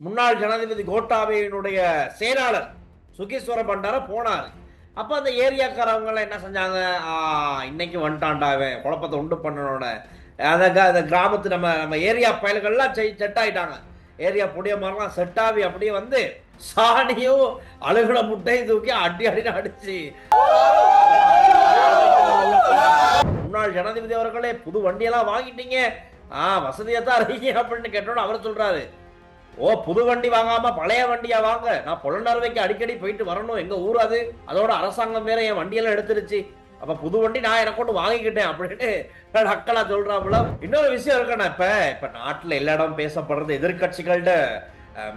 முன்னாள் ஜனாதிபதி கோட்டாபயனுடைய செயலாளர் சுகீஸ்வர பண்டார போனார். அப்ப அந்த ஏரியாக்காரவங்க எல்லாம் என்ன செஞ்சாங்க, இன்னைக்கு வந்துட்டான்டாவே குழப்பத்தை உண்டு பண்ணனோட அந்த கிராமத்து நம்ம நம்ம ஏரியா பயல்கள்லாம் செட் ஆயிட்டாங்க. ஏரியா புடிய மாதிரிலாம் செட் ஆகி அப்படியே வந்து சாணியும் அழுகுல முட்டையும் தூக்கி அடி அடின்னு அடிச்சு, முன்னாள் ஜனாதிபதி அவர்களே புது வண்டியெல்லாம் வாங்கிட்டீங்க, வசதியா தான் இருக்கீங்க அப்படின்னு கேட்டோன்னு அவர் சொல்றாரு, ஓ புது வண்டி வாங்காம பழைய வண்டியா வாங்க, நான் புலனறுவைக்கு அடிக்கடி போயிட்டு வரணும், எங்க ஊர் அது, அதோட அரசாங்கம் வேற என் வண்டியெல்லாம் எடுத்துருச்சு, அப்ப புது வண்டி நான் எனக்கு கொண்டு வாங்கிக்கிட்டேன் அப்படின்னு அக்களா சொல்றாப்புல. இன்னொரு விஷயம் இருக்கணும், இப்ப நாட்டுல எல்லா இடம் பேசப்படுறது எதிர்கட்சிகள்ட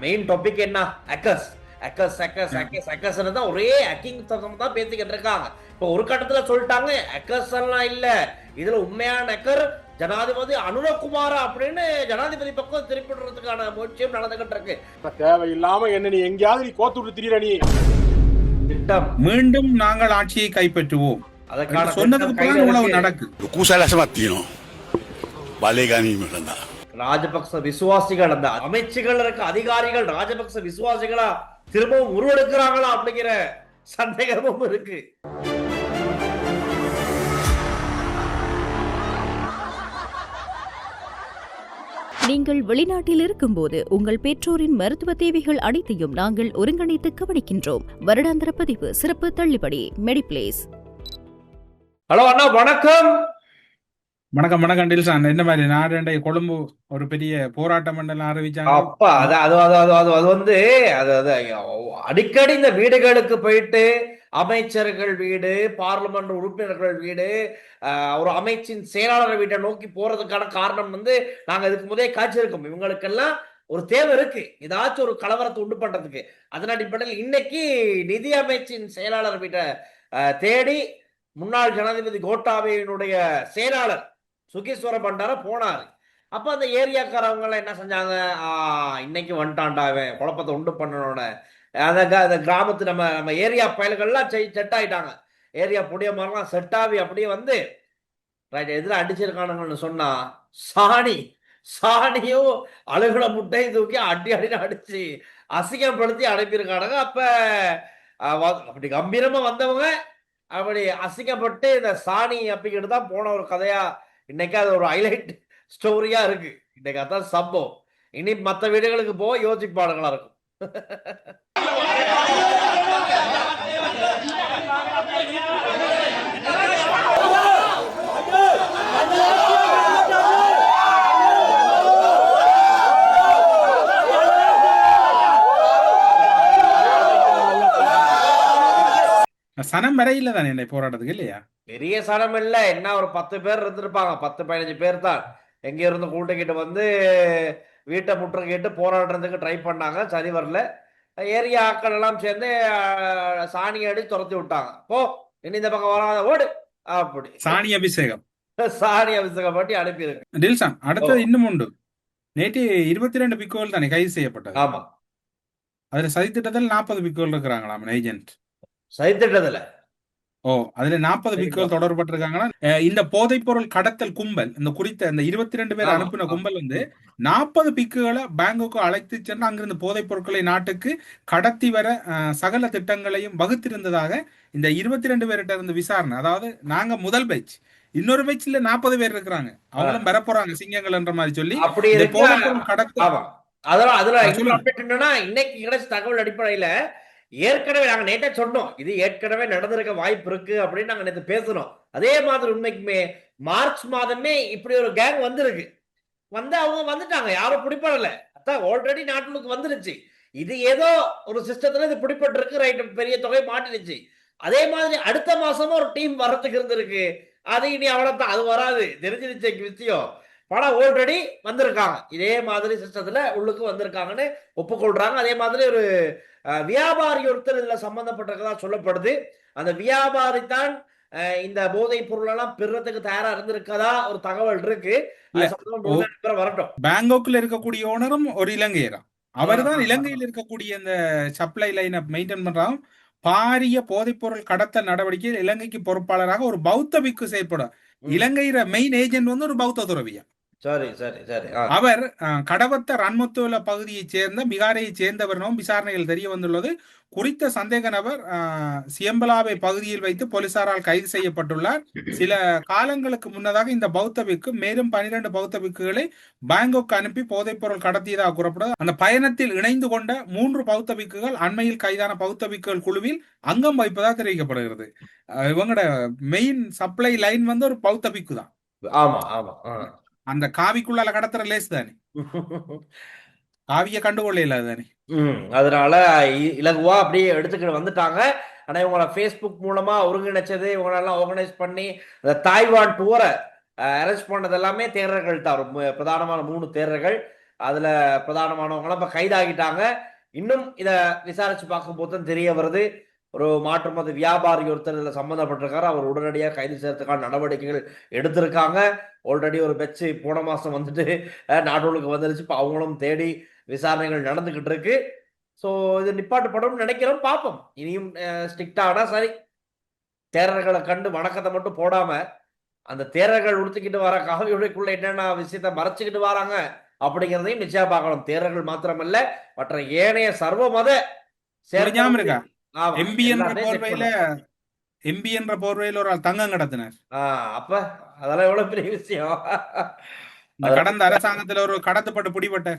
மெயின் டாபிக் என்ன, occurs occurs occurs occurs occurs தான் ஒரே அக்கிங் தான் பேசிக்கிட்டு இருக்காங்க. இப்ப ஒரு கட்டத்துல சொல்லிட்டாங்க அக்கஸ் எல்லாம் இல்ல, இதுல உண்மையான அக்கர் ஜனாதிபதி அனுரகுமாரா அப்படின்னு ஜனாதிபதி பக்கம் திருப்பிடுறதுக்கான முயற்சியும் நடந்துகிட்டு இருக்கு. தேவையில்லாம என்ன நீ எங்கேயாவது நீ கோத்து விட்டு திரியற நீ திட்டம் மீண்டும் நாங்கள் ஆட்சியை கைப்பற்றுவோம் அதற்கான சொன்னதுக்கு நடக்கு ராஜபக்ச விசுவாசிகள் அந்த அமைச்சுகள் இருக்க அதிகாரிகள் ராஜபக்ச விசுவாசிகளா திரும்பவும் உருவெடுக்கிறாங்களா அப்படிங்கிற சந்தேகமும் இருக்கு. நீங்கள் வெளிநாட்டில் இருக்கும்போது உங்கள் பெற்றோரின் மருத்துவ தேவைகள் அனைத்தையும் நாங்கள் ஒருங்கிணைத்து கவனிக்கின்றோம். வருடாந்திர பதிவு சிறப்பு தள்ளுபடி மெடிப்ளேஸ். ஹலோ அண்ணா, வணக்கம். வணக்கம் வணக்கம் டில்சான். என்ன மாதிரி நாடு கொழும்பு ஒரு பெரிய போராட்டம் ஆரம்பிச்சாங்க. அப்பா அது வந்து அடிக்கடி இந்த வீடுகளுக்கு போயிட்டு அமைச்சர்கள் வீடு, பார்லிமெண்ட் உறுப்பினர்கள் வீடு, ஒரு அமைச்சின் செயலாளர் வீட்டை நோக்கி போறதுக்கான காரணம் வந்து நாங்க இதுக்கு முதலே காய்ச்சிருக்கோம். இவங்களுக்கெல்லாம் ஒரு தேவை இருக்கு, ஏதாச்சும் ஒரு கலவரத்தை உண்டு பண்றதுக்கு. அதன் அடிப்படையில் இன்னைக்கு நிதி அமைச்சின் செயலாளர் வீட்டை தேடி முன்னாள் ஜனாதிபதி கோட்டாபயனுடைய செயலாளர் சுகீஸ்வர பண்டார போனாரு. அப்ப அந்த ஏரியாக்காரவங்க எல்லாம் என்ன செஞ்சாங்க, இன்னைக்கு வந்துட்டான்டாவே குழப்பத்தை உண்டு பண்ணனோட அந்த கிராமத்து நம்ம நம்ம ஏரியா பயல்கள்லாம் செட் ஆயிட்டாங்க. ஏரியா புடிய மாதிரிலாம் செட் ஆகி அப்படியே வந்து எதிர அடிச்சிருக்கானுங்கன்னு சொன்னா சாணியும் அழுகுல முட்டையும் தூக்கி அடி அடின்னு அடிச்சு அசிங்கப்படுத்தி அனுப்பியிருக்கானுங்க. அப்ப அப்படி கம்பீரமா வந்தவங்க அப்படி அசிங்கப்பட்டு இந்த சாணி அப்படிங்கிட்டு தான் போன ஒரு கதையா இன்னைக்கு அது ஒரு ஹைலைட் ஸ்டோரியா இருக்கு. இன்னைக்கு அதான் சம்பவம். இனி மற்ற வீடுகளுக்கு போக யோசிப்பாடுகளா இருக்கும். சனம் வரையில தானே என்னை போராட்டத்துக்கு இல்லையா, பெரிய சனம் இல்ல, என்ன ஒரு 10 பேர் இருந்திருப்பாங்க, 10-15 பேர் தான். எங்க இருந்து கூட்டுக்கிட்டு வந்து வீட்டை முற்று கேட்டு போராடுறதுக்கு ட்ரை பண்ணாங்க, சரி வரல. ஏரியா ஆக்கள் எல்லாம் சேர்ந்து சாணி அடி துரத்தி விட்டாங்க, போ இனி இந்த பக்கம் வராத ஓடு அப்படி சாணி அபிஷேகம் பட்டி அனுப்பியிருக்கு. டில்சான், அடுத்தது இன்னும் உண்டு. நேற்று 22 பிக்கோல் தானே கைது செய்யப்பட்டது. ஆமா, அதுல சதித்திட்டத்தில் 40 பிக்கோல் இருக்கிறாங்களாம் ஏஜென்ட். சதித்திட்டத்துல அதுல 40 பிக்கோல் தொடர்பட்டிருக்காங்கன்னா, இந்த போதைப் பொருள் கடத்தல் கும்பல், இந்த குறித்த இந்த 22 பேர் அனுப்பின கும்பல் வந்து 40 பிக்குகளை பேங்குக்கு அழைத்து சென்று அங்கிருந்து போதைப் பொருட்களை நாட்டுக்கு கடத்தி வர சகல திட்டங்களையும் வகுத்திருந்ததாக இந்த 22 பேர்கிட்ட இருந்து விசாரணை. அதாவது நாங்க முதல் பேட்ச், இன்னொரு பேட்ச்ல 40 பேர் இருக்கிறாங்க, அவங்களும் பெறப்போறாங்க சிங்கங்கள் என்ற மாதிரி சொல்லி போதைப் பொருள் கடத்தல். அதெல்லாம் இன்னைக்கு கிடைச்ச தகவல் அடிப்படையில ஏற்கனவே நாங்க நேற்று சொன்னோம், இது ஏற்கனவே நடந்திருக்க வாய்ப்பு இருக்கு அப்படின்னு நாங்க நேற்று பேசணும். அதே மாதிரி உண்மைக்குமே மார்ச் மாதமே இப்படி ஒரு கேங் வந்திருக்கு, வந்து அவங்க வந்துட்டாங்க, யாரும் பிடிப்படல, அதான் ஆல்ரெடி நாட்டுக்கு வந்துருச்சு. இது ஏதோ ஒரு சிஸ்டத்துல இது பிடிப்பட்டு இருக்கு, ரைட், பெரிய தொகை மாட்டிடுச்சு. அதே மாதிரி அடுத்த மாசமும் ஒரு டீம் வரத்துக்கு இருந்திருக்கு, அது இனி அவ்வளவுதான், அது வராது தெரிஞ்சிருச்சு விஷயம். பணம் ஆல்ரெடி வந்திருக்காங்க, இதே மாதிரி சிஸ்டத்துல உள்ளுக்கு வந்திருக்காங்கன்னு ஒப்புக்கொள்றாங்க. அதே மாதிரி ஒரு வியாபாரி ஒருத்தர் இதுல சம்பந்தப்பட்டிருக்கதா சொல்லப்படுது. அந்த வியாபாரி தான் இந்த போதைப் பொருள் எல்லாம் பெறத்துக்கு தயாரா இருந்திருக்கதா ஒரு தகவல் இருக்கு. வரட்டும். பேங்காக்ல இருக்கக்கூடிய ஓனரும் ஒரு இலங்கையரா, அவர் தான் இலங்கையில் இருக்கக்கூடிய இந்த சப்ளை லைனை மெயின்டைன் பண்றாங்க. பாரிய போதைப் பொருள் கடத்தல் நடவடிக்கையில் இலங்கைக்கு பொறுப்பாளராக ஒரு பௌத்த பிக்கு செயற்படும். இலங்கையில மெயின் ஏஜென்ட் வந்து ஒரு பௌத்த துறவியா. சரி சரி சரி. அவர் கடவத்த ரன்முத்துவல பகுதியைச் சேர்ந்த மிகாரையைச் சேர்ந்தவரிடம் விசாரணைகள் தெரிய வந்துள்ளது. குறித்த சந்தேக நபர் சியம்பலாவை பகுதியில் வைத்து போலீசாரால் கைது செய்யப்பட்டுள்ளார். சில காலங்களுக்கு முன்னதாக இந்த பௌத்த பிக்கு மேலும் 12 பௌத்த பிக்குகளை பாங்காக் அனுப்பி போதைப் பொருள் கடத்தியதாக கூறப்படுது. அந்த பயணத்தில் இணைந்து கொண்ட 3 பௌத்த பிக்குகள் அண்மையில் கைதான பௌத்த பிக்குகள் குழுவில் அங்கம் வகிப்பதாக தெரிவிக்கப்படுகிறது. இவங்களோட மெயின் சப்ளை லைன் வந்து ஒரு பௌத்த பிக்கு தான். ஆமா ஆமா. அந்த காவிக்குள்ளால கடத்துற லேஸ் தானே, காவிய கண்டுகொள்ள இல்லாது தானே. அதனால இலகுவா அப்படியே எடுத்துக்கிட்டு வந்துட்டாங்க. ஆனா இவங்கள ஃபேஸ்புக் மூலமா ஒருங்கிணைச்சது, இவங்களெல்லாம் ஆர்கனைஸ் பண்ணி அந்த தாய்வான் டூரை அரேஞ்ச் பண்ணது எல்லாமே தேரர்கள் தான். பிரதானமான 3 தேரர்கள், அதுல பிரதானமானவங்களாம் இப்ப கைதாகிட்டாங்க. இன்னும் இத விசாரிச்சு பார்க்கும்போது தான் தெரிய வருது, ஒரு மாற்று மத வியாபாரி ஒருத்தர் இதுல சம்பந்தப்பட்டிருக்காரு. அவர் உடனடியாக கைது செய்யறதுக்கான நடவடிக்கைகள் எடுத்திருக்காங்க. ஆல்ரெடி ஒரு பெச்சு போன மாசம் வந்துட்டு நாட்டோளுக்கு வந்துருச்சு. இப்போ அவங்களும் தேடி விசாரணைகள் நடந்துகிட்டு இருக்கு. ஸோ இது நிப்பாட்டுப்படும் நினைக்கிறோம். பார்ப்போம், இனியும் ஸ்ட்ரிக்டானா சரி. தேரர்களை கண்டு வணக்கத்தை மட்டும் போடாம அந்த தேரர்கள் உடுத்திக்கிட்டு வர காவியுடைக்குள்ள என்னென்ன விஷயத்த மறைச்சுக்கிட்டு வராங்க அப்படிங்கிறதையும் நிச்சயம் பார்க்கணும். தேரர்கள் மாத்திரமல்ல, மற்ற ஏனைய சர்வ மத இருக்கா எம்பி என்ற போர்வையில் ஒரு ஆள் தங்கம் கடத்தினார். அப்ப அதெல்லாம் எவ்வளவு பெரிய விஷயம். கடந்த அரசாங்கத்துல ஒரு கடத்தப்பட்டு பிடிபட்ட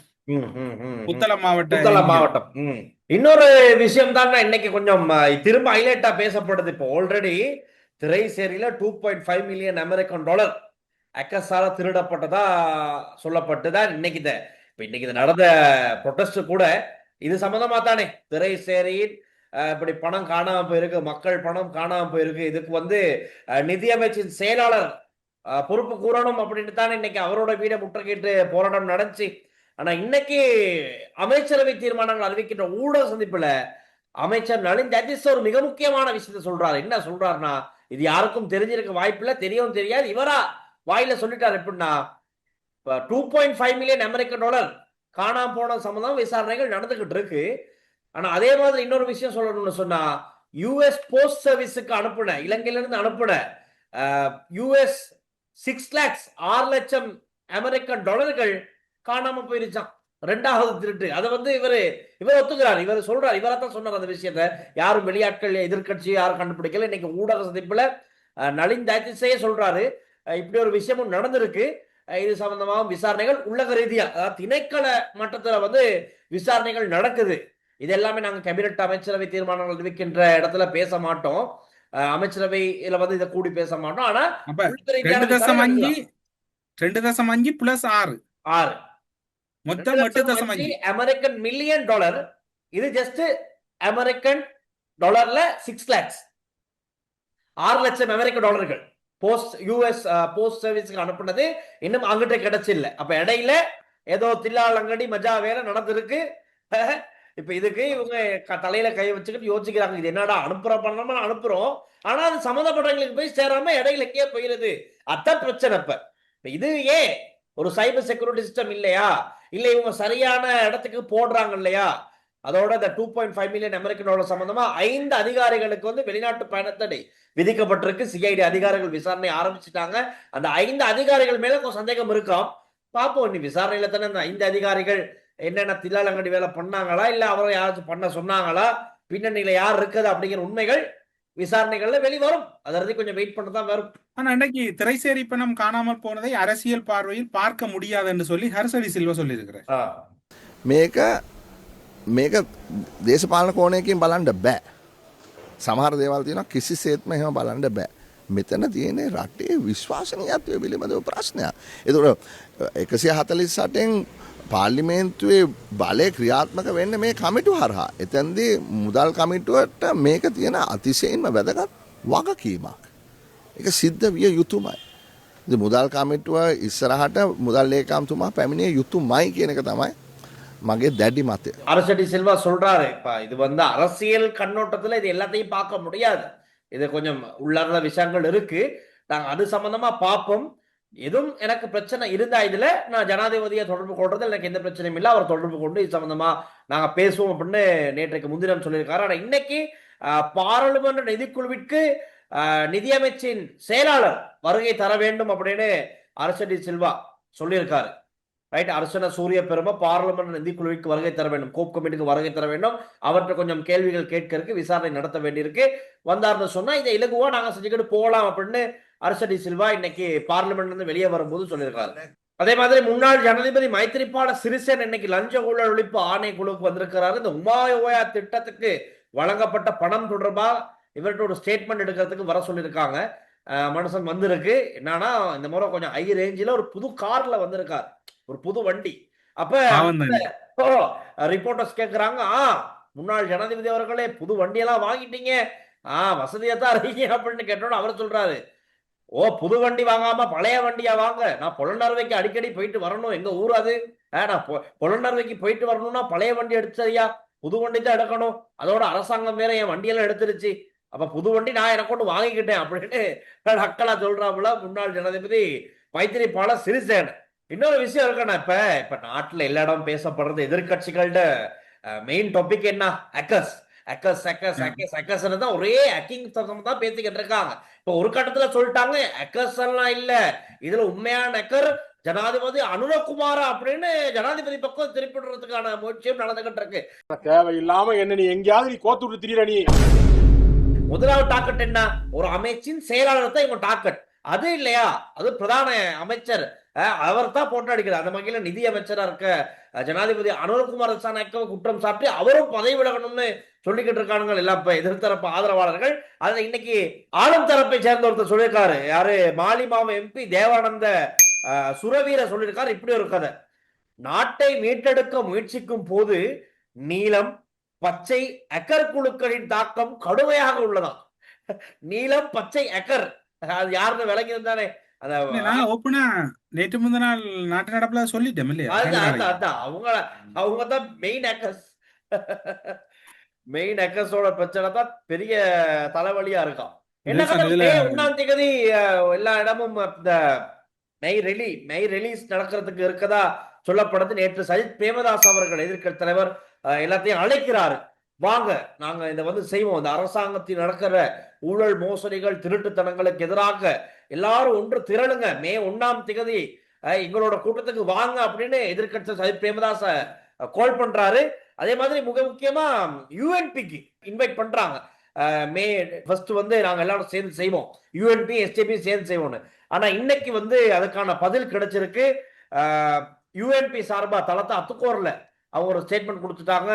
புத்தளம் மாவட்டம். இன்னொரு விஷயம் தான் இன்னைக்கு கொஞ்சம் திரும்ப ஹைலைட்டா பேசப்படுது. இப்போ ஆல்ரெடி திரைசேரியில $2.5 மில்லியன் அமெரிக்கன் அக்கஸால திருடப்பட்டதா சொல்லப்பட்டுதான் இன்னைக்கு நடந்த ப்ரொடெஸ்ட் கூட இது சம்பந்தமா தானே. திரைசேரியின் இப்படி பணம் காணாம போயிருக்கு, மக்கள் பணம் காணாம போயிருக்கு. இதுக்கு வந்து நிதியமைச்சின் செயலாளர் பொறுப்பு கூறணும் அப்படின்னு தானே இன்னைக்கு அவரோட வீடை முற்றுகையிட்டு போராட்டம் நடந்துச்சு. ஆனா இன்னைக்கு அமைச்சரவை தீர்மானங்கள் அறிவிக்கின்ற ஊடக சந்திப்புல அமைச்சர் நளின் ஜாதிஸ் ஒரு மிக முக்கியமான விஷயத்த சொல்றாரு. என்ன சொல்றாருன்னா, இது யாருக்கும் தெரிஞ்சிருக்க வாய்ப்பில்லை, தெரியவும் தெரியாது, இவரா வாயில சொல்லிட்டாரு. எப்படின்னா, $2.5 மில்லியன் அமெரிக்கன் காணாம போன சம்பந்தம் விசாரணைகள் நடந்துகிட்டு இருக்கு. ஆனா அதே மாதிரி இன்னொரு விஷயம் சொல்லணும்னு சொன்னா, யுஎஸ் போஸ்ட் சர்வீஸுக்கு அனுப்புன, இலங்கையில இருந்து அனுப்புன US 6 லட்சம் அமெரிக்கன் காணாம போயிருச்சான். 2வது திருட்டு. அதை வந்து இவர் ஒத்துக்கிறார். இவர் சொல்றார், இவரத்தான் சொன்னார் அந்த விஷயத்த. யாரும் வெளியாட்கள், எதிர்கட்சி யாரும் கண்டுபிடிக்கல. இன்னைக்கு ஊடக சந்திப்புல நளின் ஜாதிஸே சொல்றாரு, இப்படி ஒரு விஷயமும் நடந்திருக்கு. இது சம்பந்தமாக விசாரணைகள் உள்ளக ரீதியா, அதாவது திணைக்கள மட்டத்துல வந்து விசாரணைகள் நடக்குது. இது எல்லாமே நாங்க கேபினட் அமைச்சரவை தீர்மானங்கள் அறிவிக்கின்ற இடத்துல பேச மாட்டோம். அமைச்சரவையில வந்து இதை கூடி பேச மாட்டோம். ஆனா 2.5 plus 6 மொத்தம் 8.5 அமெரிக்கன் மில்லியன் டாலர். இது ஜஸ்ட் அமெரிக்கன் டாலர்ல 6 lakhs, 6 லட்சம் அமெரிக்க டாலர்கள் US போஸ்ட் சர்வீஸ்க்கு அனுப்புனது இன்னும் அங்கிட்ட கிடைச்சில்ல. அப்ப இடையில ஏதோ தில்லாலங்கடி மஜா வேலை நடந்திருக்கு. இப்ப இதுக்கு இவங்க தலையில கை வச்சுக்கிட்டு யோசிக்கிறாங்க, இது என்னடா அனுப்புறோம் அனுப்புறோம், ஆனா அது சம்மந்தப்பட்டவங்களுக்கு போய் சேராம இடையில கே போயிருது. அதான் பிரச்சனை. இப்ப இது ஏன் ஒரு சைபர் செக்யூரிட்டி சிஸ்டம் இல்லையா, இல்ல இவங்க சரியான இடத்துக்கு போடுறாங்க இல்லையா? அதோட இந்த $2.5 மில்லியன் அமெரிக்கன் சம்பந்தமா 5 அதிகாரிகளுக்கு வந்து வெளிநாட்டு பயணத்தடை விதிக்கப்பட்டிருக்கு. சிஐடி அதிகாரிகள் விசாரணை ஆரம்பிச்சுட்டாங்க. அந்த 5 அதிகாரிகள் மேல கொஞ்சம் சந்தேகம் இருக்காம். பாப்போம், நீ விசாரணையில தானே அந்த 5 அதிகாரிகள் என்னென்ன தில்லாலங்கடி வேலை பண்ணாங்களா, இல்ல அவரை யாராச்சும் பண்ண சொன்னாங்களா, பின்னணியில யார் இருக்குது அப்படிங்கிற உண்மைகள் விசாரணைகள்ல வெளிவரும். அதற்கு கொஞ்சம் வெயிட் பண்ணதான் வரும். ஆனா இன்னைக்கு திரைசேரி பணம் காணாமல் போனதை அரசியல் பார்வையில் பார்க்க முடியாது என்று சொல்லி ஹர்ஷடி சில்வா சொல்லி இருக்கிறார். මේක දේශපාලන කෝණයකින් බලන්න බෑ. සමහර දේවල් තියෙනවා කිසිසේත්ම එහෙම බලන්න බෑ. මෙතන තියෙන්නේ රටේ විශ්වාසනීයත්වය පිළිබඳව ප්‍රශ්නයක්. ඒතකොට 148න් පාර්ලිමේන්තුවේ බලය ක්‍රියාත්මක වෙන්නේ මේ කමිටුව හරහා. එතෙන්දී මුදල් කමිටුවට මේක තියෙන අතිශයින්ම වැදගත් වගකීමක්. ඒක සිද්ධ විය යුතුමයි. ඉතින් මුදල් කමිටුව ඉස්සරහට මුදල් ලේකම්තුමා පැමිණිය යුතුමයි කියන එක තමයි மகே தடி மாத்து. அரசடி செல்வா சொல்றாரு, இப்ப இது வந்து அரசியல் கண்ணோட்டத்துல இது எல்லாத்தையும் பார்க்க முடியாது. இது கொஞ்சம் உள்ளார்ந்த விஷயங்கள் இருக்கு. நாங்க அது சம்பந்தமா பார்ப்போம். எதுவும் எனக்கு பிரச்சனை இருந்தா இதுல நான் ஜனாதிபதியை தொடர்பு கொள்றது எனக்கு எந்த பிரச்சனையும் இல்லை. அவர் தொடர்பு கொண்டு இது சம்பந்தமா நாங்க பேசுவோம் அப்படின்னு நேற்றைக்கு முன்தினம் சொல்லியிருக்காரு. ஆனா இன்னைக்கு பாராளுமன்ற நிதிக்குழுவிற்கு நிதியமைச்சின் செயலாளர் வருகை தர வேண்டும் அப்படின்னு அரசடி செல்வா சொல்லியிருக்காரு. ரைட். அர்ச்சனா சூரிய பெருமை பார்லிமெண்ட் நிதிக்குழுவிற்கு வருகை தர வேண்டும், கோப் கமிட்டிக்கு வருகை தர வேண்டும், அவர்கிட்ட கொஞ்சம் கேள்விகள் கேட்கறதுக்கு விசாரணை நடத்த வேண்டியிருக்கு. வந்தார்னு சொன்னா இதை இலகுவா நாங்க செஞ்சுக்கிட்டு போகலாம் அப்படின்னு அர்சடி சில்வா இன்னைக்கு பார்லிமெண்ட்ல இருந்து வெளியே வரும்போது சொல்லியிருக்காரு. அதே மாதிரி முன்னாள் ஜனாதிபதி மைத்திரிபால சிறிசேன இன்னைக்கு லஞ்ச ஊழல் ஒழிப்பு ஆணைக்குழுவுக்கு வந்திருக்கிறாரு. இந்த உமாயோயா திட்டத்துக்கு வழங்கப்பட்ட பணம் தொடர்பா இவர்கிட்ட ஒரு ஸ்டேட்மெண்ட் எடுக்கிறதுக்கு வர சொல்லியிருக்காங்க. மனுஷன் வந்திருக்கு. என்னன்னா இந்த முறை கொஞ்சம் ஹை ரேஞ்சில ஒரு புது கார்ல வந்திருக்காரு, ஒரு புது வண்டி. அப்ப ரிப்போர்ட்டர்ஸ் கேட்கிறாங்க, முன்னாள் ஜனாதிபதி அவர்களே புது வண்டியெல்லாம் வாங்கிட்டீங்க, வசதியா தான் இருக்கீங்க அப்படின்னு கேட்டோன்னு அவர் சொல்றாரு, புது வண்டி வாங்காம பழைய வண்டியா வாங்க, நான் பொலனறுவைக்கு அடிக்கடி போயிட்டு வரணும், எங்க ஊர் அது, நான் பொலனறுவைக்கு போயிட்டு வரணும்னா பழைய வண்டி எடுத்ததையா, புது வண்டி தான் எடுக்கணும், அதோட அரசாங்கம் வேற என் வண்டியெல்லாம் எடுத்துருச்சு, அப்ப புது வண்டி நான் எனக்கு கொண்டு வாங்கிக்கிட்டேன் அப்படின்னு அக்களா சொல்றாப்புல முன்னாள் ஜனாதிபதி மைத்திரிபால சிறிசேன. இன்னொரு விஷயம் இருக்கா, இப்ப நாட்டுல எல்லா இடம் பேசப்படுறது எதிர்கட்சிகளோட மெயின் டாபிக் என்ன, அக்கஸ் அக்கஸ் அக்கஸ் அக்கஸ் அக்கஸ்ன்னு தான் ஒரே ஹேக்கிங் தான் பேசிக்கிட்டு இருக்காங்க. இப்ப ஒரு கட்டத்துல சொல்லிட்டாங்க அக்கஸ் எல்லாம் இல்ல, இதுல உண்மையான அக்கர் ஜனாதிபதி அனுரகுமாரா அப்படின்னு ஜனாதிபதி பக்கம் திருப்பிடுறதுக்கான முயற்சியும் நடந்துகிட்டு இருக்கு. தேவையில்லாம என்ன நீ எங்கேயாவது நீ கோத்து விட்டு திரியற நீ. முதலாவது டாக்கெட் என்ன, ஒரு அமைச்சின் செயலாளர் தான் இவங்க டாக்கெட், அது இல்லையா, அது பிரதான அமைச்சர் அவர் தான் போட்டு அடிக்கிறார். அந்த வகையில நிதி அமைச்சரா இருக்க ஜனாதிபதி அனுரகுமார் திசாநாயக்கவை குற்றம் சாட்டி அவரும் பதவி விலகணும்னு சொல்லிக்கிட்டு இருக்கானுங்க எல்லாம் இப்ப எதிர்த்தரப்பு ஆதரவாளர்கள். அதுல இன்னைக்கு ஆளும் தரப்பை சேர்ந்த ஒருத்தர் சொல்லியிருக்காரு, யாரு, மாலிமாவ எம்பி தேவானந்த சுரவீர சொல்லியிருக்காரு இப்படி ஒரு கதை, நாட்டை மீட்டெடுக்க முயற்சிக்கும் போது நீலம் பச்சை அக்கர் குழுக்களின் தாக்கம் கடுமையாக உள்ளதாம். நீலம் பச்சை அக்கர் அது யாருன்னு விளங்கி இருந்தானே, நேற்று முந்தின நாள் நாட்டு நடப்புல சொல்லிட்டேன் இல்லையா, அவங்க தான் மெயின் அக்கர்ஸ். மெயின் அக்கர்ஸோட பிரச்சனை தான் பெரிய தலைவலியா இருக்கும். என்ன 1ஆம் தேதி எல்லா இடமும் இந்த மெய் ரிலீஸ் நடக்கிறதுக்கு இருக்கதா சொல்லப்படுது. நேற்று சஜித் பிரேமதாஸ் அவர்கள் எதிர்க்கட்சி தலைவர் எல்லாத்தையும் அழைக்கிறாரு, வாங்க நாங்க இதை வந்து செய்வோம், இந்த அரசாங்கத்தில் நடக்கிற ஊழல் மோசடிகள் திருட்டுத்தனங்களுக்கு எதிராக எல்லாரும் ஒன்று திரளுங்க, மே 1ஆம் தேதி எங்களோட கூட்டத்துக்கு வாங்க அப்படின்னு எதிர்க்கட்சி சஜித் பிரேமதாஸ் கால் பண்றாரு. அதே மாதிரி மிக முக்கியமா யூஎன்பிக்கு இன்வைட் பண்றாங்க, மே 1 வந்து நாங்க எல்லாரும் சேர்ந்து செய்வோம், யூஎன்பி எஸ்டிபி சேர்ந்து செய்வோம்னு. ஆனா இன்னைக்கு வந்து அதுக்கான பதில் கிடைச்சிருக்கு. யூஎன்பி சார்பா தலத்தை அத்துக்கோர்ல அவங்க ஒரு ஸ்டேட்மெண்ட் கொடுத்துட்டாங்க,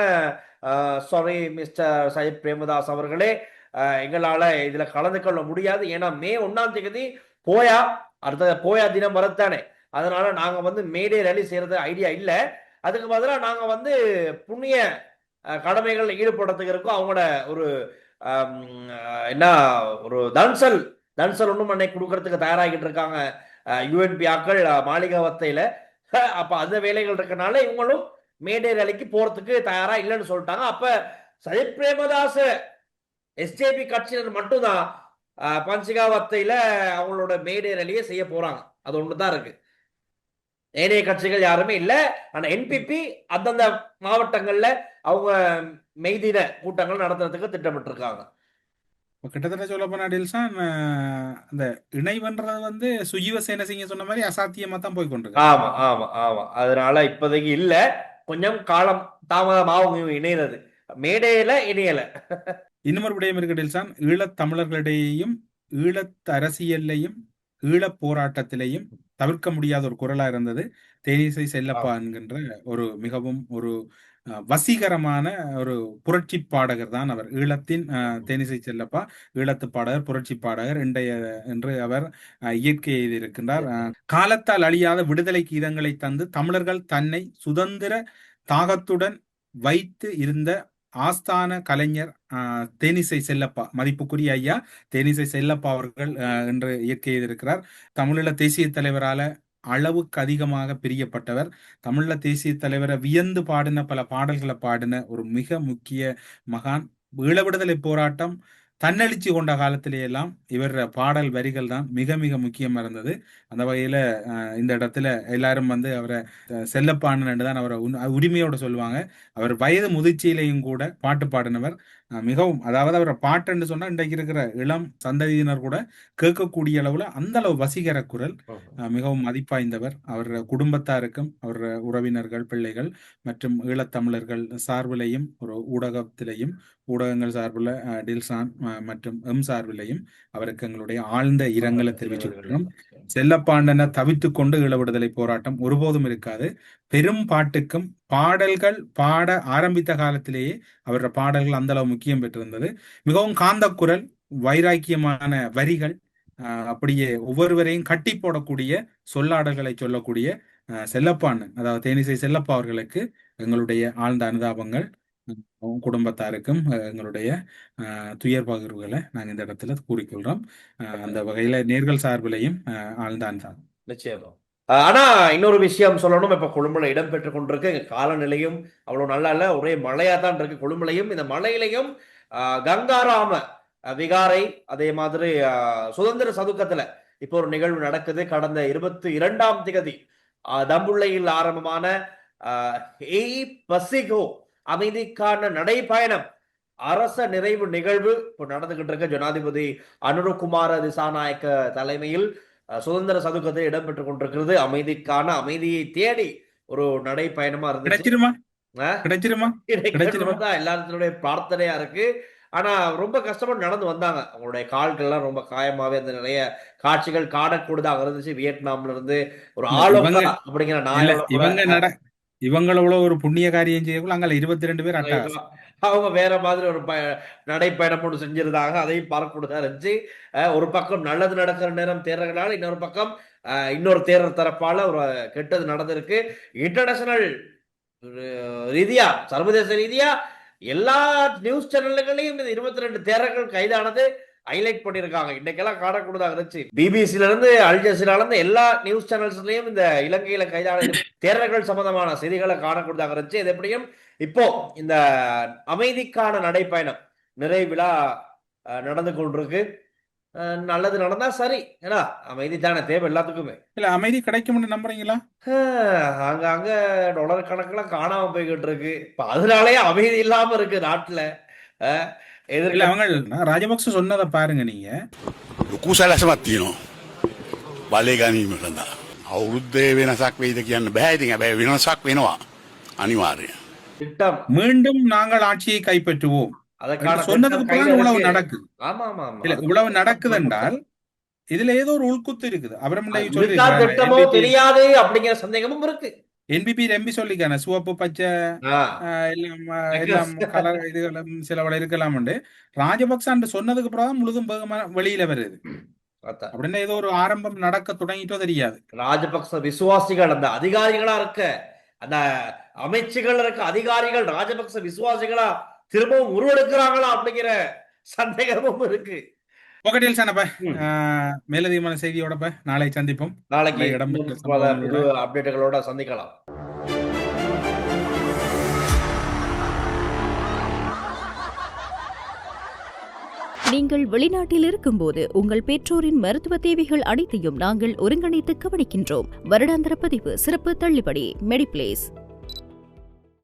சாரி மிஸ்டர் சஜித் பிரேமதாஸ் அவர்களே, எங்களால இதுல கலந்து கொள்ள முடியாது, ஏன்னா மே 1ஆம் தேதி போயா அடுத்த போயா தினம் வரத்தானே, அதனால நாங்க வந்து மேடே ரேலி செய்யறது ஐடியா இல்லை, அதுக்கு பதிலாக நாங்க வந்து புண்ணிய கடமைகள் ஈடுபடுறதுக்கு இருக்கோம், அவங்களோட ஒரு என்ன ஒரு தன்சல் ஒன்றும் அன்னைக்கு கொடுக்கறதுக்கு தயாராகிட்டு இருக்காங்க யூஎன்பி ஆக்கள் மாளிகாவத்தையில. அப்ப அந்த வேலைகள் இருக்கனால இவங்களும் மேடே ரேலிக்கு போறதுக்கு தயாரா இல்லைன்னு சொல்லிட்டாங்க. அப்ப சஜித் பிரேமதாஸ் எஸ்ஜேபி கட்சியினர் மட்டும்தான் பஞ்சிகாவத்தையில அவங்களோட மேடே ரேலியை செய்ய போறாங்க, அது ஒண்ணுதான் இருக்கு, ஏனைய கட்சிகள் யாருமே இல்ல. ஆனா என்பிபி அந்தந்த மாவட்டங்கள்ல அவங்க மெய்தின கூட்டங்கள் நடத்துறதுக்கு திட்டமிட்டு கிட்டத்தட்ட சொல்ல போனா டில்சான் அந்த இணைவன்றது வந்து சுஜீவ சேனசிங்க சொன்ன மாதிரி அசாத்தியமா தான் போய் கொண்டிருக்கு. ஆமா ஆமா ஆமா, அதனால இப்போதைக்கு இல்ல, கொஞ்சம் காலம் தாமதமாகவும் இணைகிறது, மேடையில இணையல. இன்னொரு விடயம் இருக்கு டில்சான், ஈழத் தமிழர்களிடையேயும் ஈழத் அரசியல்லையும் ஈழப் போராட்டத்திலையும் தவிர்க்க முடியாத ஒரு குரலா இருந்தது தேனிசை செல்லப்பா என்கின்ற ஒரு மிகவும் ஒரு வசீகரமான ஒரு புரட்சி பாடகர் தான் அவர். ஈழத்தின் தேனிசை செல்லப்பா ஈழத்து பாடகர், புரட்சி பாடகர் என்று அவர் இயற்கை எழுதியிருக்கின்றார். காலத்தால் அழியாத விடுதலை கீதங்களை தந்து தமிழர்கள் தன்னை சுதந்திர தாகத்துடன் வைத்து இருந்த ஆஸ்தான கலைஞர் தேனிசை செல்லப்பா, மதிப்புக்குரிய ஐயா தேனிசை செல்லப்பா அவர்கள் என்று இயற்கை எழுதியிருக்கிறார். தமிழீழ தேசிய தலைவரால அளவுக்கு அதிகமாக பிரியப்பட்டவர், தமிழ்ல தேசிய தலைவரை வியந்து பாடின பல பாடல்களை பாடின ஒரு மிக முக்கிய மகான். ஈழ விடுதலை போராட்டம் தன்னெழுச்சி கொண்ட காலத்திலேயெல்லாம் இவர் பாடல் வரிகள் தான் மிக மிக முக்கியமா இருந்தது. அந்த வகையில இந்த இடத்துல எல்லாரும் வந்து அவரை செல்லப்பான்னு தான் அவரை உரிமையோட சொல்லுவாங்க. அவர் வயது முதிர்ச்சியிலையும் கூட பாட்டு பாடினவர். மிகவும், அதாவது அவரை பாட்டுன்னு சொன்னா இன்றைக்கு இருக்கிற இளம் சந்ததியினர் கூட கேட்கக்கூடிய அளவுல அந்த அளவு வசீகர குரல். மிகவும் மதிப்பாய்ந்தவர். அவர் குடும்பத்தாருக்கும் அவர் உறவினர்கள், பிள்ளைகள் மற்றும் ஈழத்தமிழர்கள் சார்பிலையும் ஒரு ஊடகத்திலையும் ஊடகங்கள் சார்பில் டில்சான் மற்றும் எம் சார்பிலையும் அவருக்கு எங்களுடைய ஆழ்ந்த இரங்கலை தெரிவிச்சுக்கிறோம். செல்லப்பாண்டனை தவித்து கொண்டு ஈழ விடுதலை போராட்டம் ஒருபோதும் இருக்காது. பெரும் பாட்டுக்கும் பாடல்கள் பாட ஆரம்பித்த காலத்திலேயே அவரோட பாடல்கள் அந்த அளவு முக்கியம் பெற்றிருந்தது. மிகவும் காந்தக்குரல், வைராக்கியமான வரிகள், அப்படியே ஒவ்வொருவரையும் கட்டி போடக்கூடிய சொல்லாடல்களை சொல்லக்கூடிய செல்லப்பாண்ணன், அதாவது தேனிசை செல்லப்பா அவர்களுக்கு எங்களுடைய ஆழ்ந்த அனுதாபங்கள். குடும்பத்தாருக்கும் எங்களுடைய துயர் பகிர்வுகளை நாங்கள் இந்த இடத்துல கூறிக்கொள்றோம். அந்த வகையில நேர்கள் சார்பிலையும் ஆழ்ந்த அனுதாபம். நிச்சயமா. ஆனா இன்னொரு விஷயம் சொல்லணும். இப்ப கொழும்புல இடம்பெற்றுக் கொண்டிருக்கு. காலநிலையும் அவ்வளவு நல்லா இல்ல, ஒரே மழையா தான் இருக்கு கொழும்புலையும். இந்த மழையிலையும் கங்காராம விகாரை, அதே மாதிரி சுதந்திர சதுக்கத்துல இப்போ ஒரு நிகழ்வு நடக்குது. கடந்த 22ஆம் தேதி தம்புள்ளையில் ஆரம்பமான ஏய் பசிகோ அமைதிக்கான நடைபயணம் அரச நிறைவு நிகழ்வு இப்போ நடந்துகிட்டு இருக்க. ஜனாதிபதி அனுரகுமார திசாநாயக்க தலைமையில் சுதந்திர சதுக்கத்தில் இடம்பெற்றுக் கொண்டிருக்கிறது. அமைதியை தேடி ஒரு நடைப்பயணமா இருந்துச்சு. எல்லாத்தினுடைய பிரார்த்தனையா இருக்கு. ஆனா ரொம்ப கஷ்டப்பட்டு நடந்து வந்தாங்க. அவங்களுடைய கால்கள் எல்லாம் ரொம்ப காயமாவே அந்த நிறைய காட்சிகள் காணக்கூடியதாக இருந்துச்சு. வியட்நாம்ல இருந்து ஒரு ஆளுங்க அப்படிங்கிற இவங்களோட ஒரு புண்ணிய காரியம் செய்யக்குள்ள அங்க 22 பேர் அவங்க வேற மாதிரி ஒரு நடைப்பயணம் ஒன்று செஞ்சிருந்தாங்க. அதையும் பார்க்கக்கூடியதா இருந்துச்சு. ஒரு பக்கம் நல்லது நடக்கிற நேரம் தேர்தல்களால், இன்னொரு பக்கம் இன்னொரு தேர்தல் தரப்பால ஒரு கெட்டது நடந்திருக்கு. இன்டர்நேஷனல் ரீதியா, சர்வதேச ரீதியா எல்லா நியூஸ் சேனல்களையும் இந்த 22 தேரர்கள் கைதானது ஹைலைட் பண்ணிருக்காங்க. இன்னைக்கெல்லாம் காணக்கூடியதாக இருந்துச்சு. பிபிசில இருந்து அல் ஜசீரால இருந்து எல்லா நியூஸ் சேனல்ஸ்லயும் இந்த இலங்கையில கைதான தேரர்கள் சம்பந்தமான செய்திகளை காணக்கூடியதாக இருந்துச்சு. இது எப்படியும் இப்போ இந்த அமைதிக்கான நடைப்பயணம் நிறைவிழா நடந்து கொண்டிருக்கு. நல்லது நடந்தா சரி, ஏன்னா அமைதி தானே தேவை எல்லாத்துக்குமே. இல்ல அமைதி கிடைக்கும்னு நம்புறீங்களா? அங்க டாலர் கணக்கெல்லாம் காணாம போய்கிட்டு இருக்கு. இப்ப அதனாலயே அமைதி இல்லாம இருக்கு நாட்டுல. ராஜபக்ச சொன்னதை பாருங்க நீங்க. කුසලසමත් තියෙනවා බලය ගැනීම සඳහා. අවුරුද්දේ වෙනසක් වෙයිද කියන්න බෑ. ඉතින් හැබැයි වෙනසක් වෙනවා අනිවාර්යයෙන්. திட்டம் மீண்டும் நாங்கள் ஆட்சியை கைப்பற்றுவோம் சொன்னதுக்கு பிறகு இவ்வளவு நடக்குது. இல்ல இவ்வளவு நடக்குது என்றால் இதுல ஏதோ ஒரு உள்குத்து இருக்குது. திட்டமோ தெரியாது அப்படிங்கிற சந்தேகமும் இருக்கு. என்பிபி எம்பி சொல்லிக்கான சிவப்பு பச்சை எல்லாம் கலர் இதுகளும் சில இருக்கலாம். ராஜபக்ச சொன்னதுக்கு பிறகு முழுதும் வெளியில வருது. அப்படின்னா ஏதோ ஒரு ஆரம்பம் நடக்க தொடங்கிட்டோ தெரியாது. ராஜபக்ச விசுவாசிகள், அந்த அதிகாரிகளா இருக்க, அந்த அமைச்சுகள் இருக்க அதிகாரிகள் ராஜபக்ச விசுவாசிகளா திரும்பவும் உருவெடுக்கிறாங்களா அப்படிங்கிற சந்தேகமும் இருக்கு. ஒகட்டில் சானப்ப மேலதிகமான செய்தியோட நாளை சந்திப்போம். நாளைக்கு அப்டேட்டுகளோட சந்திக்கலாம். நீங்கள் வெளிநாட்டில் இருக்கும்போது உங்கள் பெற்றோரின் மருத்துவ தேவைகள் அனைத்தையும் நாங்கள் ஒருங்கிணைத்து கவனிக்கின்றோம். வருடாந்திர பதிவு சிறப்பு தள்ளுபடி மெடிப்ளேஸ்.